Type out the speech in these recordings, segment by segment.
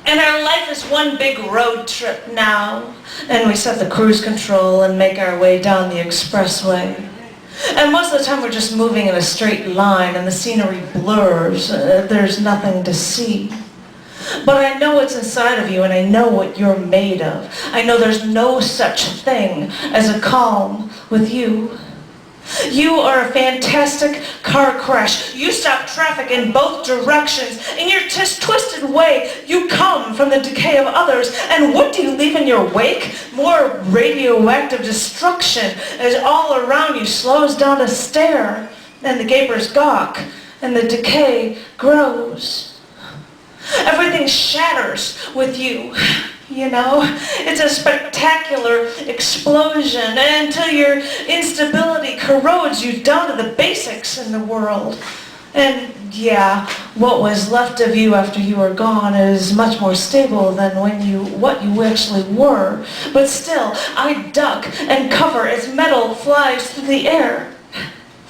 And our life is one big road trip now. And we set the cruise control and make our way down the expressway. And most of the time we're just moving in a straight line and the scenery blurs. There's nothing to see. But I know what's inside of you and I know what you're made of. I know there's no such thing as a calm with you. You are a fantastic car crash. You stop traffic in both directions. In your twisted way, you come from the decay of others. And what do you leave in your wake? More radioactive destruction as all around you slows down to stare. And the gapers gawk, and the decay grows. Everything shatters with you. You know, it's a spectacular explosion until your instability corrodes you down to the basics in the world. And yeah, what was left of you after you were gone is much more stable than what you actually were. But still, I duck and cover as metal flies through the air.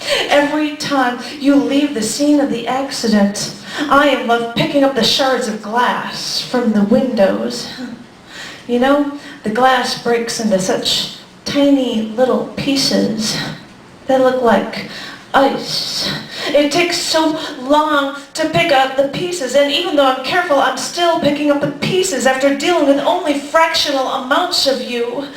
Every time you leave the scene of the accident, I am left picking up the shards of glass from the windows. You know, the glass breaks into such tiny little pieces. They look like ice. It takes so long to pick up the pieces, and even though I'm careful, I'm still picking up the pieces after dealing with only fractional amounts of you.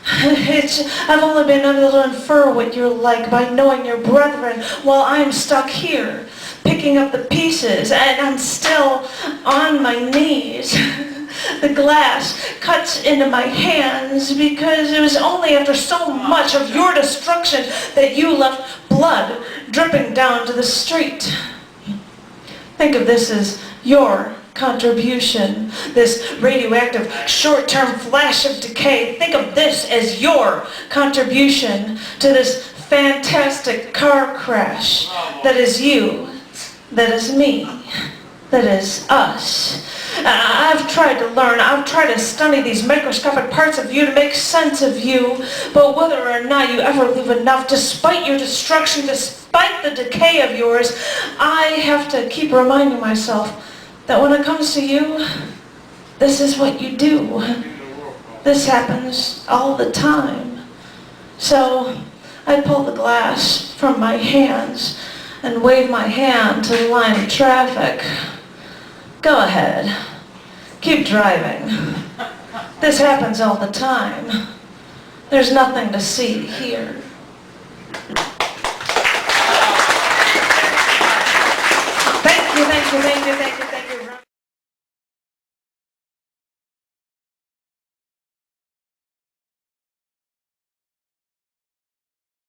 I've only been able to infer what you're like by knowing your brethren while I'm stuck here, picking up the pieces, and I'm still on my knees. The glass cuts into my hands because it was only after so much of your destruction that you left blood dripping down to the street. Think of this as your contribution, this radioactive short-term flash of decay. Think of this as your contribution to this fantastic car crash that is you, that is me, that is us. I've tried to learn, I've tried to study these microscopic parts of you to make sense of you, but whether or not you ever leave enough, despite your destruction, despite the decay of yours, I have to keep reminding myself that when it comes to you, this is what you do. This happens all the time. So I pull the glass from my hands and wave my hand to the line of traffic. Go ahead. Keep driving. This happens all the time. There's nothing to see here. Thank you, thank you, thank you, thank you.